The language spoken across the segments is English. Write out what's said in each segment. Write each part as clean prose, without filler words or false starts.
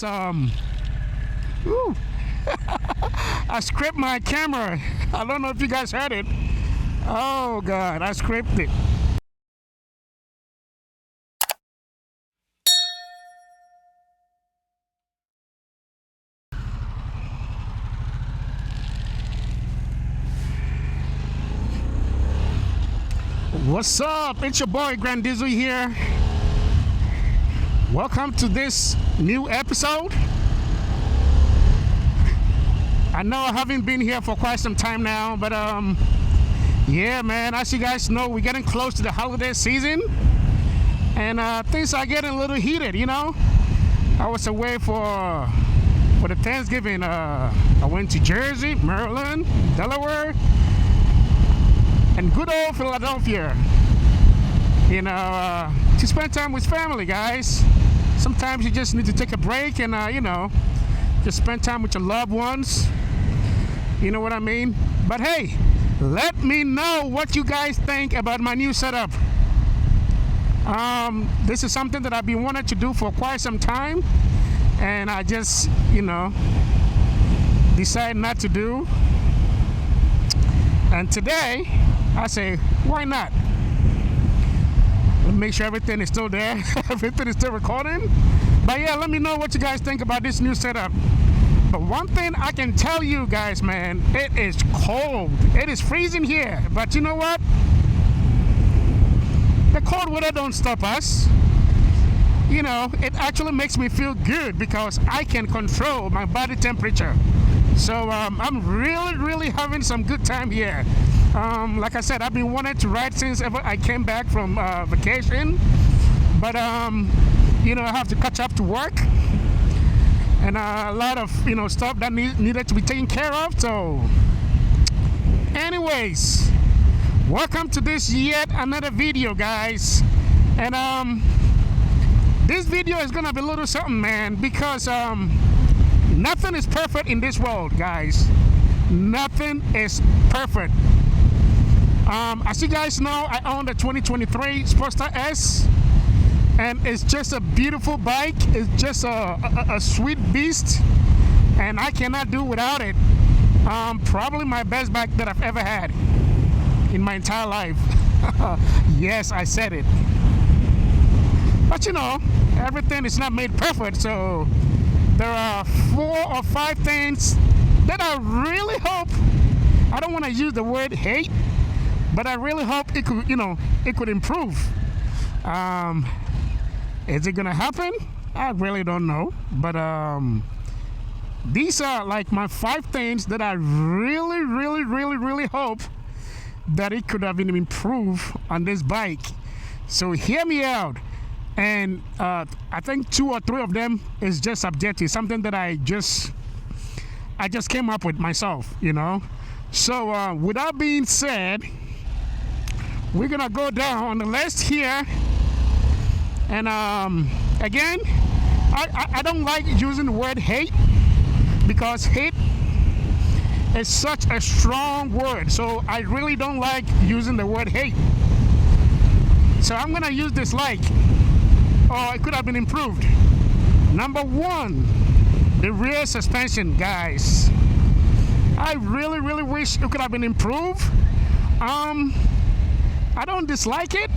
house. Woo. I scraped my camera. I don't know if you guys heard it. Oh God, I scraped it. What's up? It's your boy Deizel here. Welcome to this new episode. I know I haven't been here for quite some time now, but yeah, man, as you guys know, we're getting close to the holiday season, and things are getting a little heated, you know. I was away for the Thanksgiving. I went to Jersey, Maryland, Delaware, and good old Philadelphia, you know, to spend time with family, guys. Sometimes you just need to take a break and, you know, just spend time with your loved ones. You know what I mean? But hey, let me know what you guys think about my new setup. This is something that I've been wanting to do for quite some time, and I just, you know, decided not to do. And today, I say, why not? Let me make sure everything is still there. Everything is still recording. But yeah, let me know what you guys think about this new setup. But one thing I can tell you guys, man, it is cold. It is freezing here. But you know what? The cold weather don't stop us. You know, it actually makes me feel good because I can control my body temperature. So I'm really having some good time here. Like I said, I've been wanting to ride since ever I came back from vacation. But you know, I have to catch up to work. And a lot of, you know, stuff that needed to be taken care of. So anyways, welcome to this yet another video, guys. And this video is gonna be a little something, man, because nothing is perfect in this world, guys. Nothing is perfect. As you guys know, I own the 2023 Sportster S, and it's just a beautiful bike. It's just a sweet beast, and I cannot do without it. Probably my best bike that I've ever had in my entire life. Yes, I said it. But you know, everything is not made perfect, so there are 4 or 5 things that I really hope, I don't want to use the word hate, but I really hope it could, you know, it could improve. Is it gonna happen? I really don't know, but these are like my 5 things that I really hope that it could have been improved on this bike. So hear me out. And I think 2 or 3 of them is just subjective, something that I just came up with myself, you know. So with that being said, we're gonna go down on the list here. And again, I don't like using the word hate, because hate is such a strong word. So I really don't like using the word hate. So I'm gonna use dislike, or it could have been improved. Number 1, the rear suspension, guys. I really wish it could have been improved. I don't dislike it,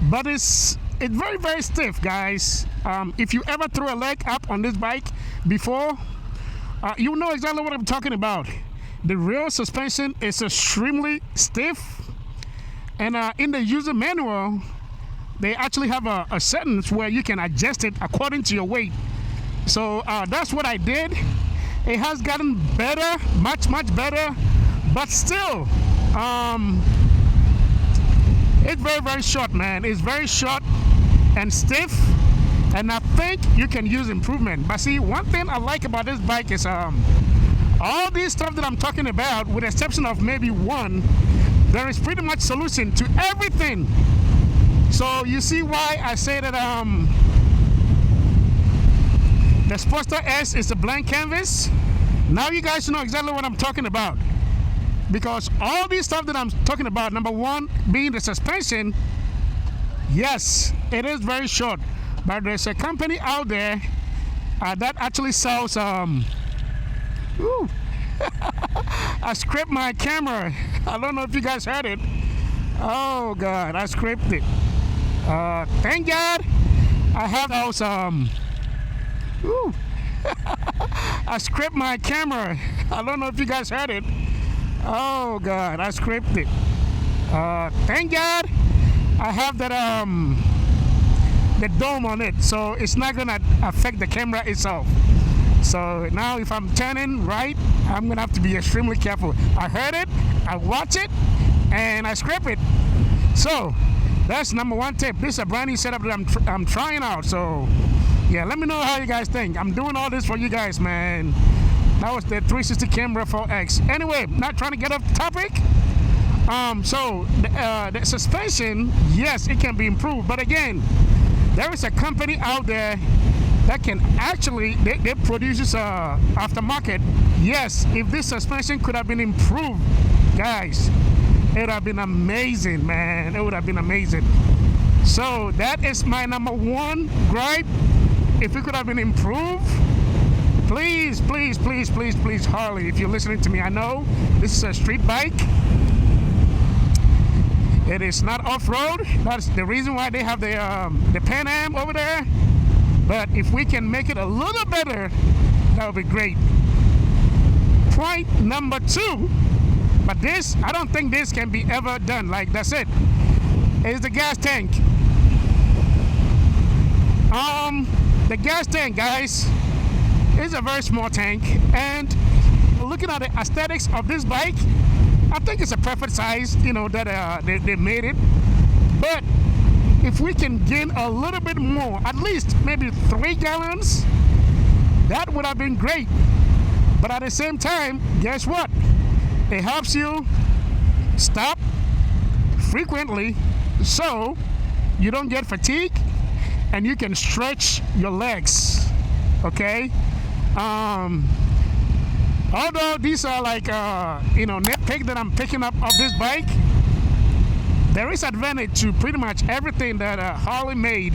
but it's very stiff, guys. If you ever threw a leg up on this bike before, you know exactly what I'm talking about. The rear suspension is extremely stiff, and in the user manual, they actually have a settings where you can adjust it according to your weight. So that's what I did. It has gotten better, much better, but still, it's very short, man. It's very short and stiff, and I think you can use improvement. But see, one thing I like about this bike is all this stuff that I'm talking about, with the exception of maybe one, there is pretty much solution to everything. So you see why I say that the Sportster S is a blank canvas. Now you guys know exactly what I'm talking about, because all these stuff that I'm talking about, number 1 being the suspension, yes, it is very short, but there's a company out there That actually sells. Ooh, I scraped my camera. I don't know if you guys heard it. Oh God, I scraped it. Thank God I have those. Ooh, I scraped my camera. I don't know if you guys heard it. Oh God, I scraped it. Thank God I have that the dome on it, so it's not gonna affect the camera itself. So now if I'm turning right, I'm gonna have to be extremely careful. I heard it, I watch it, and I scrape it. So that's number one tip. This is a brand new setup that I'm trying out. So yeah, let me know how you guys think. I'm doing all this for you guys, man. That was the 360 camera 4X. Anyway, not trying to get off the topic. So the suspension, yes, it can be improved, but again, there is a company out there that can actually, they produce aftermarket. Yes, if this suspension could have been improved, guys, it would have been amazing, man. It would have been amazing. So that is my number one gripe. If it could have been improved, please, please, please, please, please, Harley, if you're listening to me, I know this is a street bike. It is not off-road. That's the reason why they have the Pan Am over there. But if we can make it a little better, that would be great. Point number two, but this, I don't think this can be ever done. Like, that's it. Is the gas tank. The gas tank, guys, is a very small tank, and looking at the aesthetics of this bike, I think it's a perfect size, you know, that they made it. But if we can gain a little bit more, at least maybe 3 gallons, that would have been great. But at the same time, guess what? It helps you stop frequently so you don't get fatigued and you can stretch your legs, okay? Although these are like, nitpick that I'm picking up of this bike, there is advantage to pretty much everything that Harley made.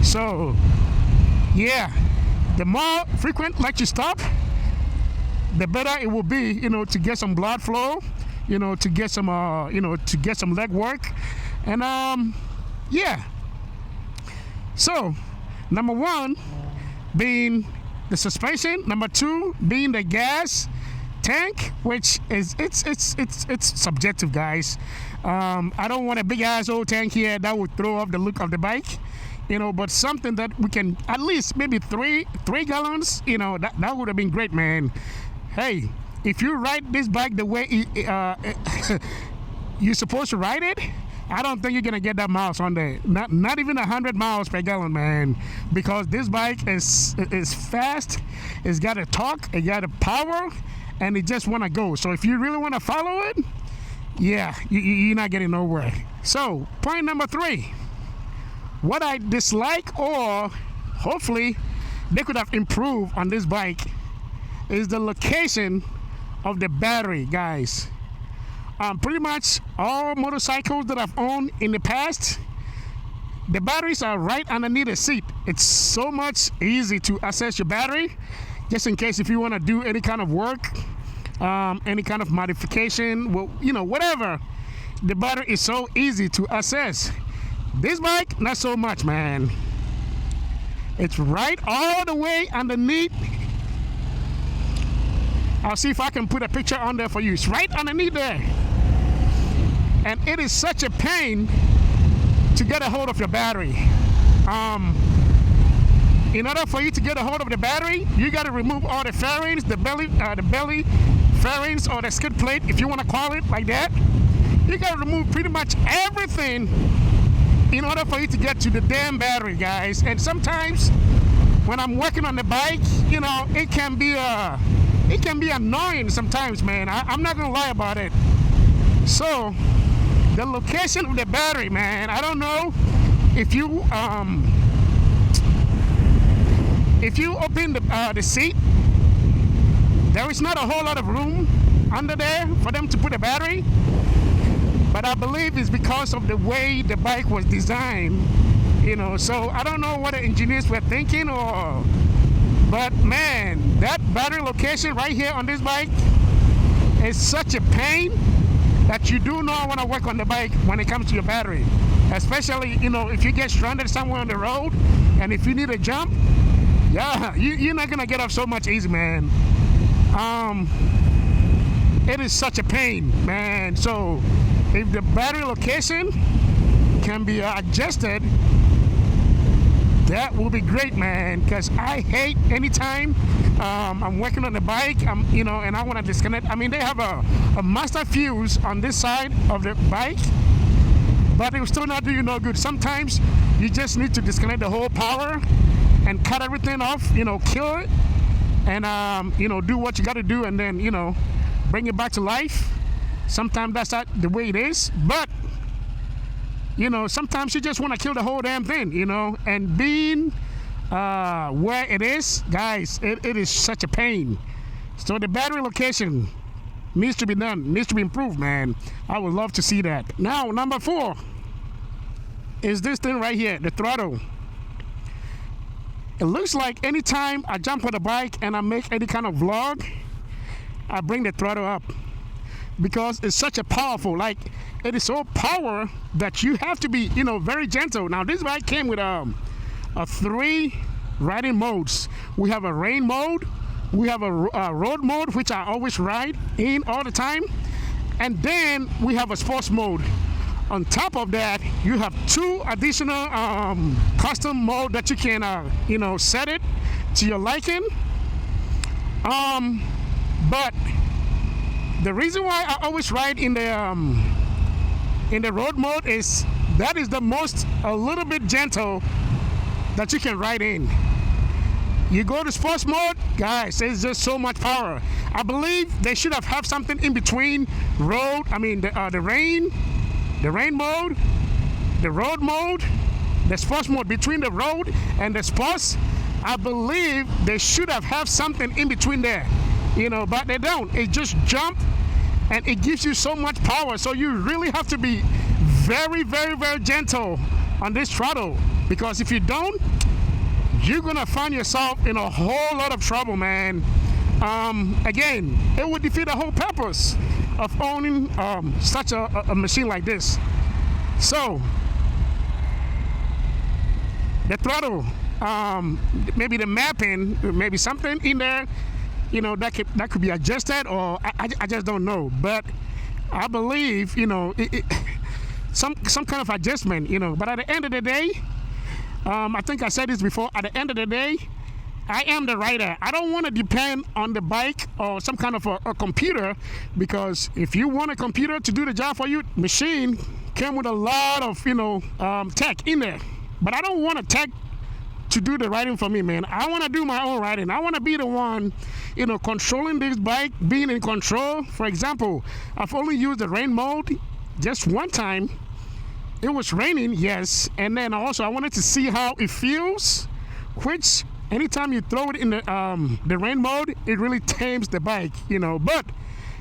So, yeah, the more frequent like you stop, the better it will be, you know, to get some blood flow, you know, to get some, to get some leg work, and yeah. So, number one being the suspension, number two being the gas tank, which is it's subjective, guys. I don't want a big ass old tank here that would throw off the look of the bike, you know, but something that we can at least maybe three gallons, you know, that would have been great, man. Hey, if you ride this bike the way you're supposed to ride it, I don't think you're gonna get that miles on there. Not even 100 miles per gallon, man. Because this bike is fast. It's got a torque. It got a power, and it just wanna go. So if you really wanna follow it, yeah, you're not getting nowhere. So point number three, what I dislike, or hopefully they could have improved on this bike, is the location of the battery, guys. Pretty much all motorcycles that I've owned in the past, the batteries are right underneath the seat. It's so much easy to access your battery, just in case if you want to do any kind of work, any kind of modification, well, you know, whatever. The battery is so easy to access. This bike, not so much, man. It's right all the way underneath. I'll see if I can put a picture on there for you. It's right underneath there. And it is such a pain to get a hold of your battery. In order for you to get a hold of the battery, you got to remove all the fairings, the belly fairings, or the skid plate, if you want to call it like that. You got to remove pretty much everything in order for you to get to the damn battery, guys. And sometimes when I'm working on the bike, you know, it can be annoying sometimes, man. I'm not gonna lie about it. So the location of the battery, man, I don't know if you open the seat, there is not a whole lot of room under there for them to put a battery, but I believe it's because of the way the bike was designed, you know. So I don't know what the engineers were thinking, or But man, that battery location right here on this bike is such a pain that you do not want to work on the bike when it comes to your battery. Especially, if you get stranded somewhere on the road and if you need a jump, yeah, you're not going to get off so much easy, man. It is such a pain, man. So if the battery location can be adjusted, that will be great, man, because I hate anytime I'm working on the bike, and I want to disconnect. I mean, they have a master fuse on this side of the bike, but it will still not do you no good. Sometimes you just need to disconnect the whole power and cut everything off, kill it, and, do what you got to do, and then, bring it back to life. Sometimes that's not the way it is, but sometimes you just want to kill the whole damn thing, and being where it is, guys, it is such a pain. So the battery location needs to be done, needs to be improved, man. I would love to see that. Now, number 4 is this thing right here, the throttle. It looks like anytime I jump on the bike and I make any kind of vlog, I bring the throttle up because it's such a powerful, it is so power that you have to be, very gentle. Now, this bike came with a 3 riding modes. We have a rain mode, we have a road mode, which I always ride in all the time, and then we have a sports mode. On top of that, you have 2 additional custom mode that you can, set it to your liking. But the reason why I always ride in the road mode is that is the most a little bit gentle that you can ride in. You go to sports mode, guys, there's just so much power. I believe they should have something in between the rain mode, the road mode, the sports mode. Between the road and the sports, I believe they should have something in between there, but they don't. It just jump and it gives you so much power. So you really have to be very, very, very gentle on this throttle, because if you don't, you're gonna find yourself in a whole lot of trouble, man. Again, it would defeat the whole purpose of owning such a machine like this. So the throttle, maybe the mapping, maybe something in there, that could be adjusted, or I just don't know. But I believe, some kind of adjustment, But at the end of the day, I think I said this before. At the end of the day, I am the rider. I don't want to depend on the bike or some kind of a computer, because if you want a computer to do the job for you, machine came with a lot of tech in there. But I don't want a tech to do the riding for me, man. I want to do my own riding. I want to be the one, controlling this bike, being in control. For example, I've only used the rain mode just one time. It was raining, yes, and then also I wanted to see how it feels, which anytime you throw it in the rain mode, it really tames the bike, But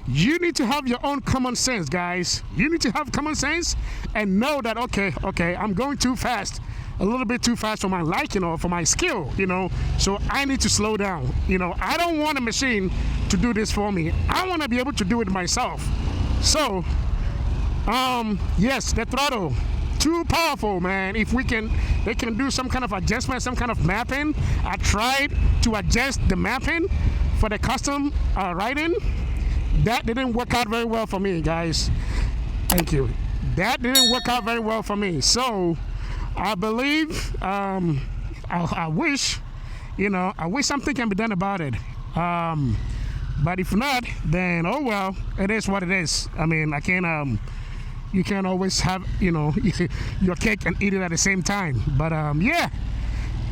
you need to have your own common sense, guys. You need to have common sense and know that, okay, I'm going too fast, a little bit too fast for my liking or for my skill, So I need to slow down. I don't want a machine to do this for me. I want to be able to do it myself. So, yes, the throttle, too powerful, man. If they can do some kind of adjustment, some kind of mapping. I tried to adjust the mapping for the custom riding. That didn't work out very well for me, guys. Thank you. That didn't work out very well for me. So I believe, I wish, I wish something can be done about it. But if not, then oh well, it is what it is. I mean, I can't. You can't always have, your cake and eat it at the same time. But yeah.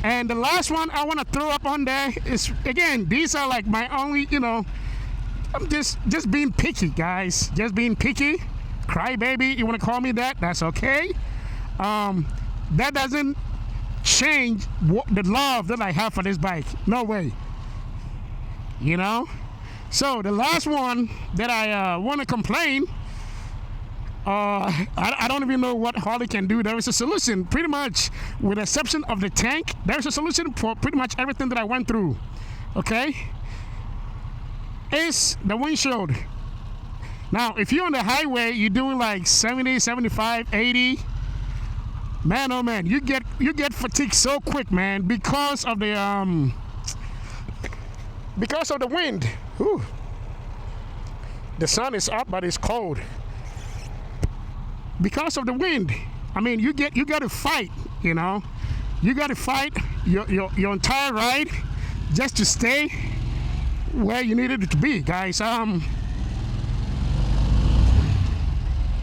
And the last one I want to throw up on there is, again, these are like my only, I'm just being picky, guys. Just being picky. Crybaby, you want to call me that? That's okay. That doesn't change the love that I have for this bike. No way. So the last one that I want to complain I don't even know what Harley can do. There is a solution, pretty much, with the exception of the tank. There's a solution for pretty much everything that I went through. Okay, it's the windshield. Now, if you're on the highway, you're doing like 70, 75, 80. Man, oh man, you get fatigued so quick, man, because of the wind. Whew. The sun is up, but it's cold. Because of the wind. I mean, you got to fight, you know. You got to fight your entire ride just to stay where you needed it to be, guys.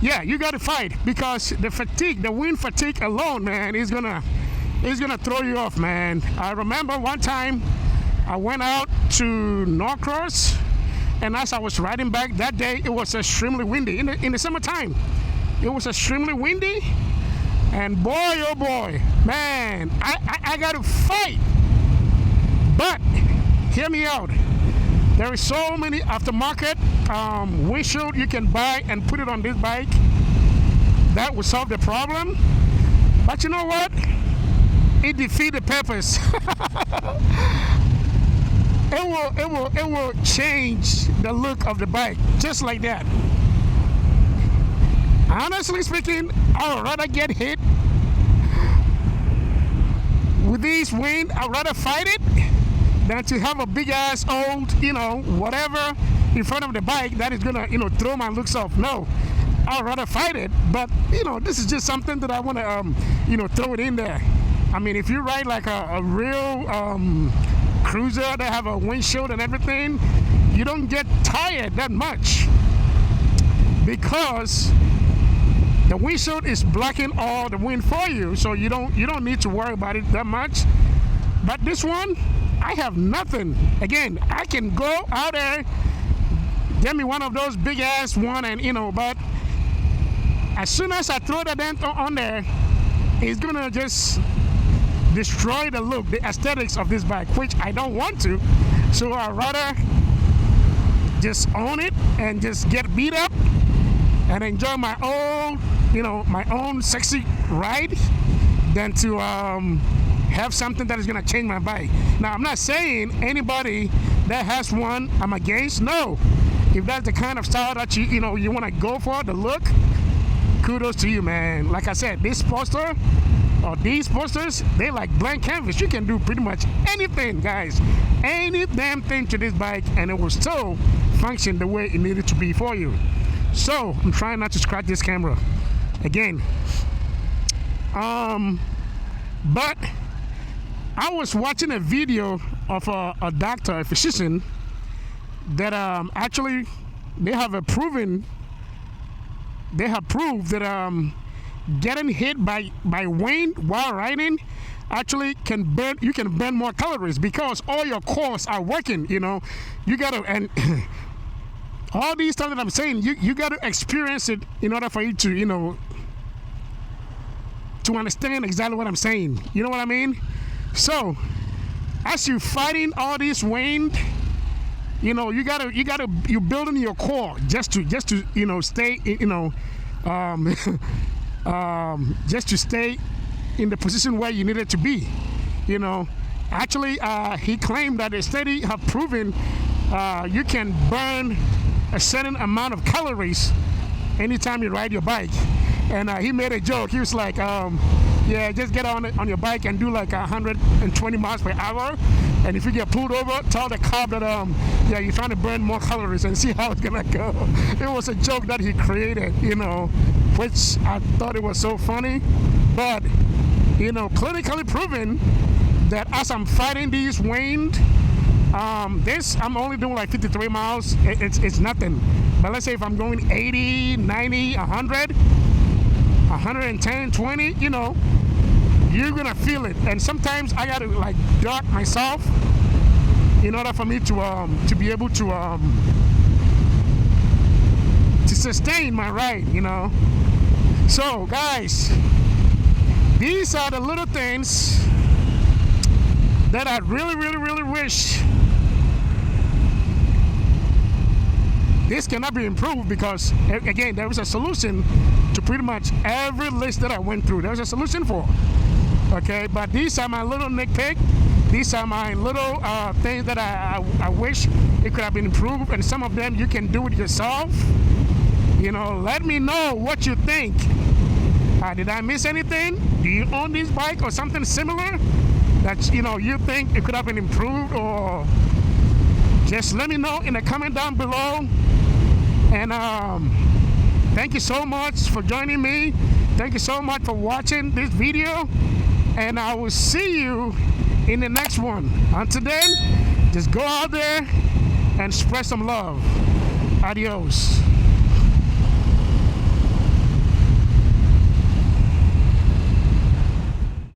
Yeah, you got to fight because the wind fatigue alone, man, is gonna throw you off, man. I remember one time I went out to Norcross, and as I was riding back that day, it was extremely windy in the summertime. It was extremely windy, and boy, oh boy, man, I got to fight. But hear me out. There is so many aftermarket windshield you can buy and put it on this bike. That will solve the problem. But you know what? It defeats the purpose. It will change the look of the bike just like that. Honestly speaking, I would rather get hit with this wind. I'd rather fight it than to have a big ass old, whatever in front of the bike that is gonna, throw my looks off. No, I'd rather fight it. But this is just something that I want to, throw it in there. I mean, if you ride like a real cruiser that have a windshield and everything, you don't get tired that much because the windshield is blocking all the wind for you, so you don't need to worry about it that much. But this one, I have nothing. Again, I can go out there, get me one of those big ass one, and but as soon as I throw the dent on there, it's gonna just destroy the look, the aesthetics of this bike, which I don't want to. So I'd rather just own it and just get beat up and enjoy my own sexy ride than to have something that is gonna change my bike. Now, I'm not saying anybody that has one I'm against. No, if that's the kind of style that you want to go for, the look, kudos to you, man. Like I said, this Sportster or these Sportsters, they like blank canvas. You can do pretty much anything, guys, any damn thing to this bike, and it will still function the way it needed to be for you. So I'm trying not to scratch this camera again. But I was watching a video of a doctor, a physician, that actually they have proved that getting hit by wind while riding actually can burn more calories because all your cores are working. You gotta, and all these stuff that I'm saying, you gotta experience it in order for you to to understand exactly what I'm saying. You know what I mean? So as you're fighting all this wind, you're building your core just to stay just to stay in the position where you need it to be. Actually, he claimed that the study have proven you can burn a certain amount of calories anytime you ride your bike. And he made a joke. He was like, yeah, just get on your bike and do like 120 miles per hour. And if you get pulled over, tell the cop that, yeah, you're trying to burn more calories and see how it's gonna go. It was a joke that he created, which I thought it was so funny. But, clinically proven that as I'm fighting these wind, I'm only doing like 53 miles. It's nothing. But let's say if I'm going 80, 90, 100, 110, 20, you're gonna feel it. And sometimes I gotta like duck myself in order for me to be able to sustain my ride, So guys, these are the little things that I really, really, really wish this cannot be improved because, again, there is a solution to pretty much every list that I went through. There's a solution for. Okay, but these are my little nitpick. These are my little things that I wish it could have been improved, and some of them you can do it yourself. You know, let me know what you think. Did I miss anything? Do you own this bike or something similar that you think it could have been improved? Or just let me know in the comment down below. And thank you so much for joining me. Thank you so much for watching this video, and I will see you in the next one. Until then, just go out there and spread some love. Adios.